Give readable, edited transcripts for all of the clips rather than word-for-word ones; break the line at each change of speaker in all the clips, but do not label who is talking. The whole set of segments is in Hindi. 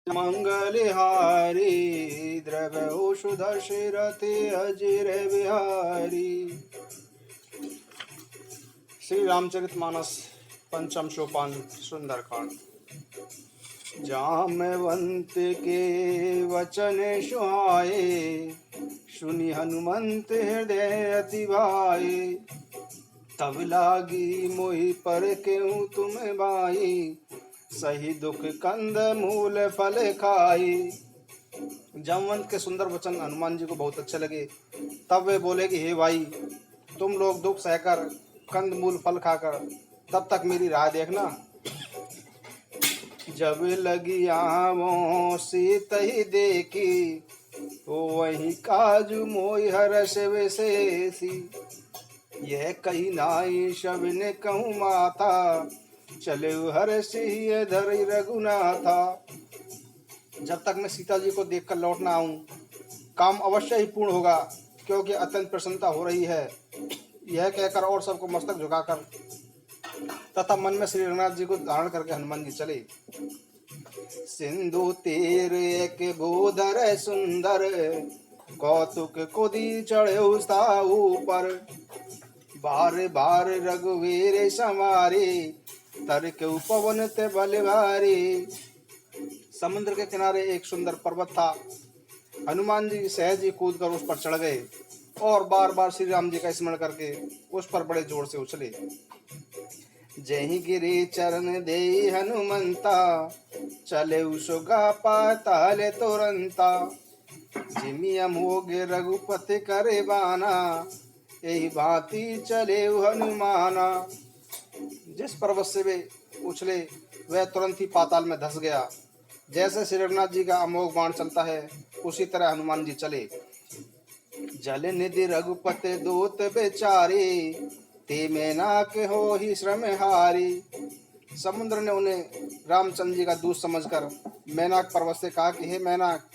मंगलहारी द्रव्य औषध शिरते अजिर बिहारी। श्री रामचरितमानस पंचम सोपान सुंदरकांड। जामवंत के वचन सुहाए, सुनि हनुमंत हृदय अति भाए। तब लागी मोहि पर क्यों तुम बाई, सही दुख कंद मूल फल खाई। जामवंत के सुंदर वचन हनुमान जी को बहुत अच्छे लगे। तब वे बोले कि हे भाई, तुम लोग दुख सहकर कंद मूल फल खाकर तब तक मेरी राह देखना। जब लगी आवों सीत ही देखी, तो वही काजू मोहि हर्ष विशेषी। यह कही नाई शबिन कहूँ माता, चले हर्ष ही धरि रघुनाथा। जब तक मैं सीता जी को देखकर लौट ना आऊं, काम अवश्य ही पूर्ण होगा, क्योंकि अत्यंत प्रसन्नता हो रही है। यह कहकर और सबको मस्तक झुकाकर तथा मन में श्री रघुनाथ जी को धारण करके हनुमान जी चले। सिंधु तीर एक गोधर सुंदर, कौतुक कुदी चढ़े ऊपर। बार बार रघुवीर समारे, तर्क पवन ते बलवारी। समुद्र के किनारे एक सुंदर पर्वत था। हनुमान जी सहज ही कूद कर उस पर चढ़ गए और बार बार श्री राम जी का स्मरण करके उस पर बड़े जोर से उछले। जही गिरी चरण दे हनुमंता, चले उसुगा पाताल तुरंता। जिमि अमोघ रघुपति करे बाना, यही भांति चले हनुमाना। जिस पर्वत से वे उछले वह तुरंत ही पाताल में धंस गया। जैसे श्री रघुनाथ जी का अमोघ बाण चलता है, उसी तरह हनुमान जी चले। जल निधि रघुपति दूत बेचारी, ते मैनाक हो ही श्रम हारी। समुद्र ने उन्हें रामचंद्र जी का दूत समझकर मैनाक पर्वत से कहा कि हे मैनाक,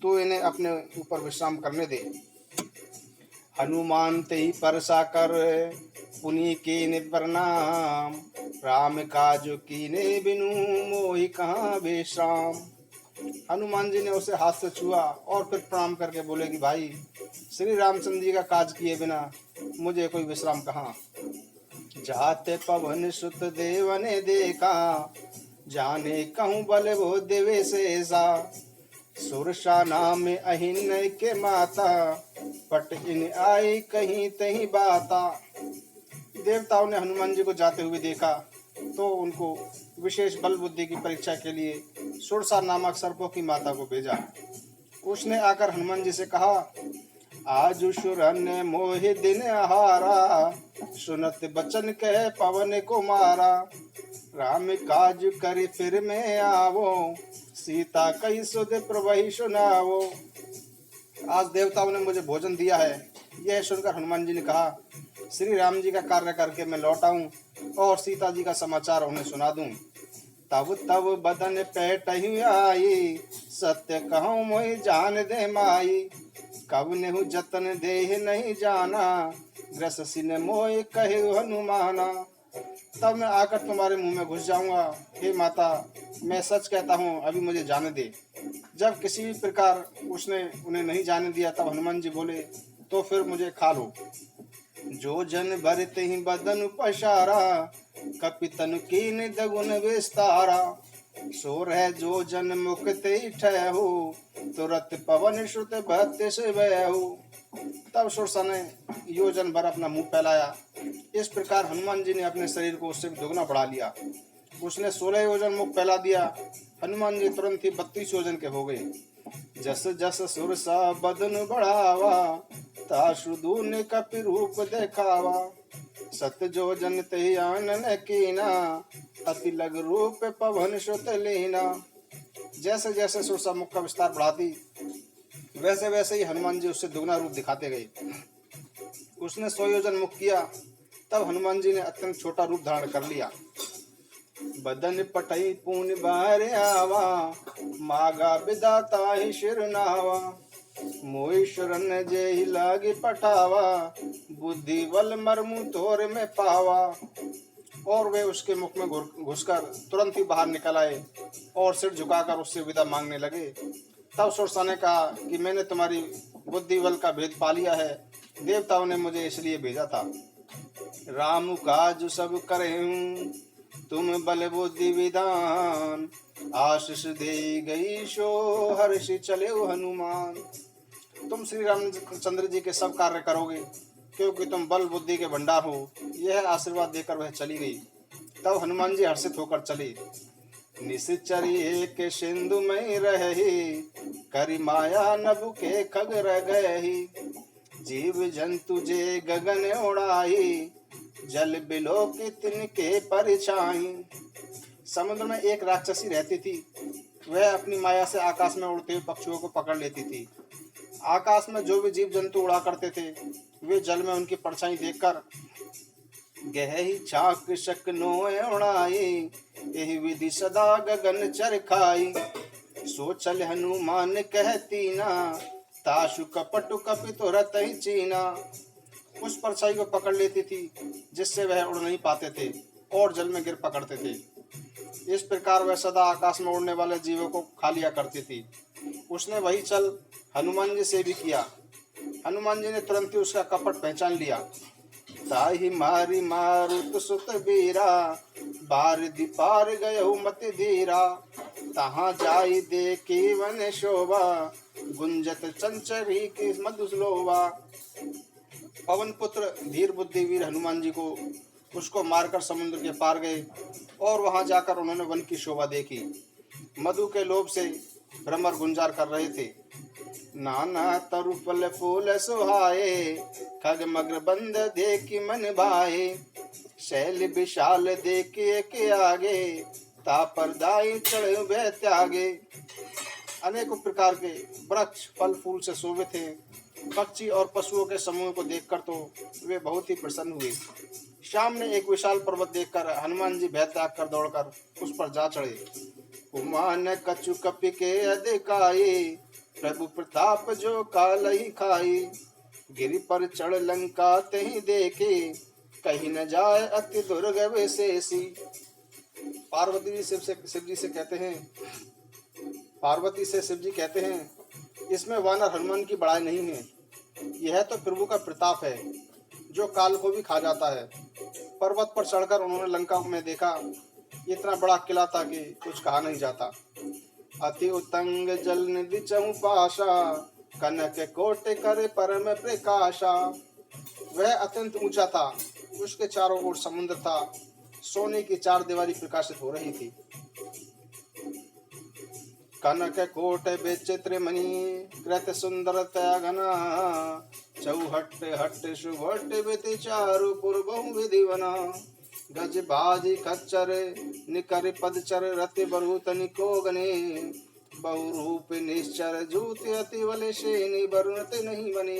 तू इन्हें अपने ऊपर विश्राम करने दे। हनुमान ते परसा कर पुनि कीने प्रणाम, राम काज कीने बिनु मोहि कहाँ विश्राम। हनुमान जी ने उसे हाथ से छुआ और फिर प्रणाम करके बोले कि भाई, श्री रामचंद्र जी का काज किए बिना मुझे कोई विश्राम कहाँ। जाते पवन सुत देव ने देखा, जाने कहूँ बल वो देवे शेषा। सुरसा नाम अहिन के माता, पट इन आई कहीं तहीं बाता। देवताओं ने हनुमान जी को जाते हुए देखा तो उनको विशेष बल बुद्धि की परीक्षा के लिए सुरसा नामक सर्पों की माता को भेजा। उसने आकर हनुमान जी से कहा, आज सुरन मोहि दिन हारा, सुनत बचन कह पवन को मारा। राम काज कर फिर में आवो, सीता कई सुध प्रभहि सुनावो। आज देवताओं ने मुझे भोजन दिया है। यह सुनकर हनुमान जी ने कहा, श्री राम जी का कार्य करके मैं लौट आऊं और सीता जी का समाचार उन्हें सुना दूं। तब तब बदन पैटहि आई, सत्य कहूँ मोहि जान दे माई। कब नेहु जतन देह नहीं जाना, ग्रस सिन मोहि कहे हनुमाना। तब मैं आकर तुम्हारे मुंह में घुस जाऊंगा। हे माता, मैं सच कहता हूँ, अभी मुझे जाने दे। जब किसी भी प्रकार उसने उन्हें नहीं जाने दिया, तब हनुमान जी बोले, तो फिर मुझे खा लो। जो जन भरते ही बदन पसारा, कपितन कीन दगुन विस्तारा। सो रह जो जन मुक्ति ठहु, तुरत पवन श्रुत भक्ति से बहु। तब सुरसा ने योजन भर अपना मुंह फैलाया। इस प्रकार हनुमान जी ने अपने शरीर को उससे दुगना बढ़ा लिया। उसने 16 योजन मुख फैला दिया। हनुमान जी तुरंत ही 32 योजन के हो गए। जस जस सुरसा बदन बढ़ावा, तासु दून कपि रूप देखावा। सत जो जन ते आनन कीना, अति लग रूप पवन सुत लीना। जैसे जैसे सुरसा मुख का विस्तार बढ़ाती, वैसे वैसे ही हनुमान जी उससे दुगना रूप दिखाते गए। उसने 100 योजन मुख किया, तब हनुमान जी ने अत्यंत छोटा रूप धारण कर लिया। बदन पटई पून बाहर आवा, मागा विदाता ही शिरनावा। मोहि शरण जेहि लागे पठावा, बुद्धि बल मर्मु तोर में पावा। और वे उसके मुख में घुसकर तुरंत ही बाहर निकल आए और सिर झुकाकर उससे विदा मांगने लगे। तब सुरसा ने कहा कि मैंने तुम्हारी बुद्धि बल का भेद पा लिया है, देवताओं ने मुझे इसलिए भेजा था। राम काज सब करहूं तुम बल बुद्धि विधान, आशीष दे गई शो हर्ष चले हनुमान। तुम श्री रामचंद्र जी के सब कार्य करोगे क्योंकि तुम बल बुद्धि के भंडार हो, यह आशीर्वाद देकर वह चली गई। तब हनुमान जी हर्षित होकर चले। निश्चरी एक सिंधु में रही, करी माया नभु के खग रह गही, जीव जंतु जे गगन उड़ाई, जल बिलो की तिनके परिछाई। समुद्र में एक राक्षसी रहती थी, वह अपनी माया से आकाश में उड़ते हुए पक्षियों को पकड़ लेती थी। आकाश में जो भी जीव जंतु उड़ा करते थे, वे जल में उनकी परछाई देखकर गहरी चाक शक नोए उड़ाई, यही विधि सदा गगन चरखाई। सो चल हनुमान कहती ना, ताशु कपटु कपितो रतहि चीना। उस परछाई को पकड़ लेती थी जिससे वह उड़ नहीं पाते थे और जल में गिर पकड़ते थे। इस प्रकार वह सदा आकाश में उड़ने वाले जीवों को खा लिया करती थी। उसने वही चल हनुमान जी से भी किया। हनुमान जी ने तुरंत ही उसका कपट पहचान लिया। ताहि मारी मारुत सुत बीरा, बार दीपार गयो मत धीरा, तहाँ जाई देखी वन शोभा, गुंजत चंचरी की मधुलोभा। पवन पुत्र धीर बुद्धि वीर हनुमान जी को उसको मारकर समुद्र के पार गए और वहां जाकर उन्होंने वन की शोभा देखी। मधु के लोभ से भ्रमर गुंजार कर रहे थे। नाना तरु फल फूल सुहाए, खग मग्र बंद देखी मन भाए, शैल विशाल देखिए के आगे, तापर दाई चढ़ वह त्यागे। अनेकों प्रकार के वृक्ष फल फूल से शोभित थे। पक्षी और पशुओं के समूह को देखकर तो वे बहुत ही प्रसन्न हुए। शाम ने एक विशाल पर्वत देखकर हनुमान जी भय त्याग कर दौड़कर उस पर जा चढ़े। उमान कछु कपि के अधिकाई, प्रभु प्रताप जो काल ही खाई, गिरि पर चढ़ लंका तही देखे, कहीं न जाए अति दुर्गम शेषी। पार्वती शिव जी से कहते हैं, पार्वती से शिव जी कहते हैं, इसमें वानर हनुमान की बड़ाई नहीं है, यह तो प्रभु का प्रताप है जो काल को भी खा जाता है। पर्वत पर चढ़कर उन्होंने लंका में देखा, इतना बड़ा किला था कि कुछ कहा नहीं जाता। अति उत्तंग जल निधि चहु पाशा, कनक कोट करे परम प्रकाशा। वह अत्यंत ऊंचा था, उसके चारों ओर समुद्र था, सोने की चार दीवारी प्रकाशित हो रही थी। कनक कोट विचित्र मणि, कृत सुंदर त्यागना, चौहट हट शुभट विति चारु पूर्व विधि बना। गज बाजी खच्चर निकर पदचर, रति बरूत निको गने, बहुरूप निश्चर जूत अति बल शेनि, बरुणत नहीं बने।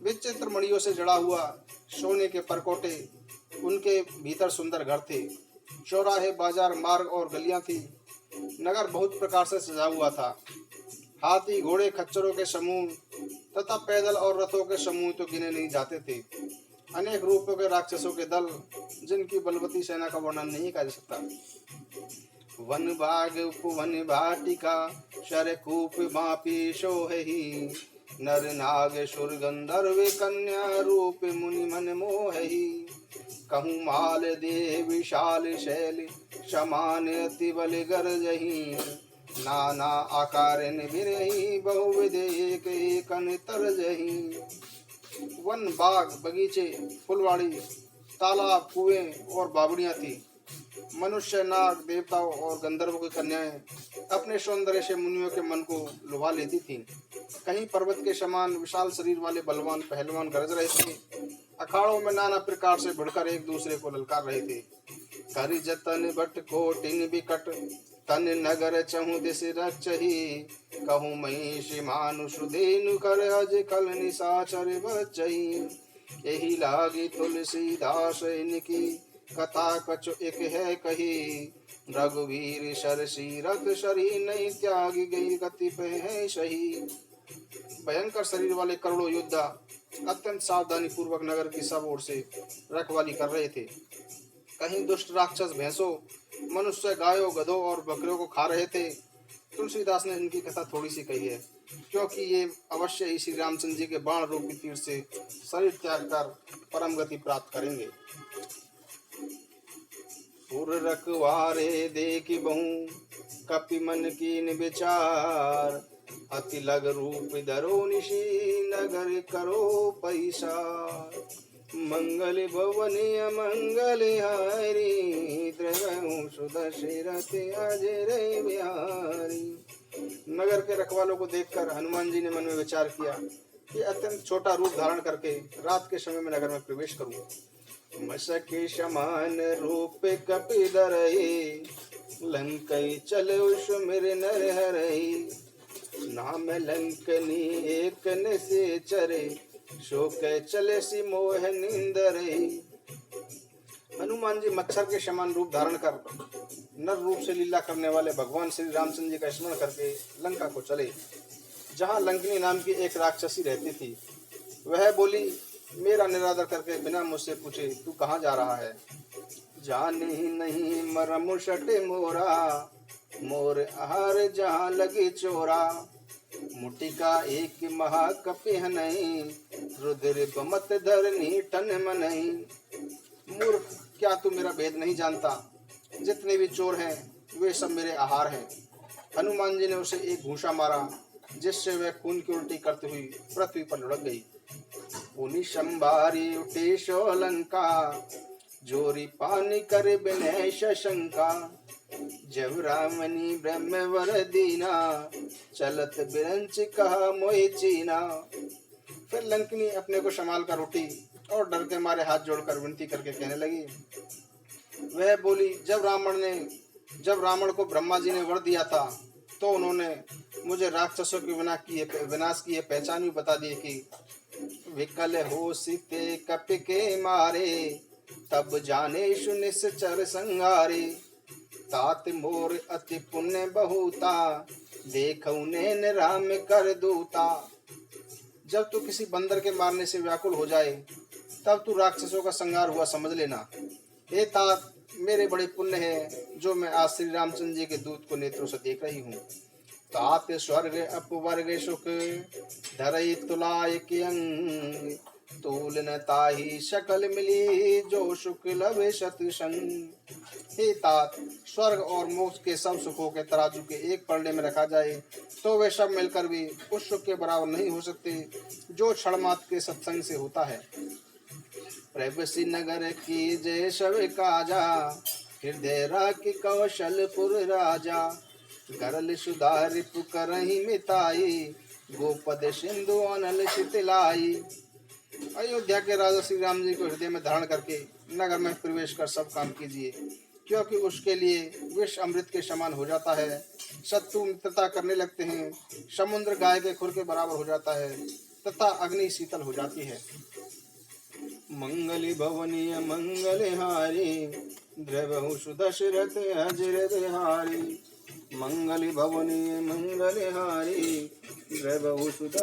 विचित्र मणियों से जड़ा हुआ सोने के परकोटे, उनके भीतर सुंदर घर थे। चौराहे बाजार मार्ग और गलियां थी। नगर बहुत प्रकार से सजा हुआ था। हाथी घोड़े खच्चरों के समूह तथा पैदल और रथों के समूह तो गिने नहीं जाते थे। अनेक रूपों के राक्षसों के दल, जिनकी बलवती सेना का वर्णन नहीं कर सकता। वन बाग उपवन भाटिका, शरकूप बापी सोहि, नर नाग सुर गंधर्व कन्या रूप मुनि मन मोहि। कहूँ माल दे विशाल शैल, समान अति बल गरजहि, नाना आकार बिरहि, बहुविध एक एक तरजहि। वन बाग बगीचे फुलवाड़ी तालाब कुएं और बावड़ियां थी। मनुष्य नाग देवताओं और गंधर्वों की कन्याएं अपने सौंदर्य से मुनियों के मन को लुभा लेती थीं। कहीं पर्वत के समान विशाल शरीर वाले बलवान पहलवान गरज रहे थे। अखाड़ों में नाना प्रकार से भिड़कर एक दूसरे को ललकार रहे थे। करि जतन बट कोटिन बिकट, तन नगर चहु दिस रचहि, कहूँ महिषी मानुष धेनु कर अज कल निशाचर बचहि। यही लागी तुलसीदास इनकी, कथा कछु एक है कही, रघुवीर सरसी रथ शरी नहीं त्यागी गई, गति पे है सही। भयंकर शरीर वाले करोड़ों योद्धा अत्यंत सावधानी पूर्वक नगर की सब ओर से रखवाली कर रहे थे। कहीं दुष्ट राक्षस भैंसों, मनुष्य गायों, गधों और बकरियों को खा रहे थे। तुलसीदास ने इनकी कथा थोड़ी सी कही है, क्योंकि ये अवश्य ही श्री रामचंद्र जी के बाण रूपी तीर से शरीर त्याग कर परम गति प्राप्त करेंगे। पुर रखवारे देखी बहु, कपि मन कीन विचार, अति लग रूप धरो निशी, नगर करो पैसार। मंगल भवन अमंगल हारी, द्रवहु सुदशरथ अजर बिहारी। नगर के रखवालों को देखकर हनुमान जी ने मन में विचार किया कि अत्यंत छोटा रूप धारण करके रात के समय में नगर में प्रवेश करूं। मशके समान रूप कपि धरहि, लंकई चले सुमिर नर हरहि। नाम लंकनी एक न से चरे, शोक चले सी मोह नींदरहि। हनुमान जी मच्छर के समान रूप धारण कर नर रूप से लीला करने वाले भगवान श्री रामचंद्र जी का स्मरण करके लंका को चले, जहाँ लंकनी नाम की एक राक्षसी रहती थी। वह बोली, मेरा निरादर करके बिना मुझसे पूछे तू कहाँ जा रहा है? जाने ही नहीं मरम सटे मोरा, मोर आहार जहाँ लगे चोरा। मुटिका एक महाकपि नहीं, रुद्र बमत धरनी टन मनई। मूर्ख, क्या तू मेरा भेद नहीं जानता? जितने भी चोर हैं वे सब मेरे आहार हैं। हनुमान जी ने उसे एक घूंसा मारा, जिससे वह खून की उल्टी करती हुई पृथ्वी पर लुढ़क गई। पुनि संभारी उठे शोलंका, जोरी पानी कर बिनय शंका। जब रामनी ब्रह्म वर दीना, चलत बिरंच कहा मोहि चीना। फिर लंकनी अपने को संभाल कर उठी और डर के मारे हाथ जोड़कर विनती करके कहने लगी। वह बोली, जब रावण को ब्रह्मा जी ने वर दिया था तो उन्होंने मुझे राक्षसों के विनाश की पहचान भी बता दी कि विकल हो सीते कपि के मारे, तब जाने सुनिश्चर संगारे। तात मोर अति पुण्य बहुता, देखऊ नैन राम कर दूता। जब तू किसी बंदर के मारने से व्याकुल हो जाए, तब तू राक्षसों का संहार हुआ समझ लेना। हे तात, मेरे बड़े पुण्य है जो मैं आज श्री रामचंद्र जी के दूत को नेत्रों से देख रही हूँ। तात स्वर्ग अपवर्ग सुख, धरई तुलाय के अंग। तूल न ताही शकल मिली, जो सुख लवे सतसंग। हे तात, स्वर्ग और मोक्ष के सब सुखों के तराजू के एक पलड़े में रखा जाए तो वे सब मिलकर भी उस सुख के बराबर नहीं हो सकते जो क्षण मात्र के सत्संग से होता है। प्रभसी नगर की जय सब काजा, हृदय राखी कौशलपुर राजा। गरल सुधारि पुकरहि मिताई, गोपद सिंधु अनल शीतलाई। अयोध्या के राजा श्री राम जी को हृदय में धारण करके नगर में प्रवेश कर सब काम कीजिए, क्योंकि उसके लिए विष अमृत के समान हो जाता है। शत्रु मित्रता करने लगते हैं, समुद्र गाय के खुर के बराबर हो जाता है तथा अग्नि शीतल हो जाती है। मंगल भवनी मंगल हारी, द्रवहु सुदशरथ अजर बिहारी। मंगल भवनी मंगल हारी, द्रवहु सुदशरथ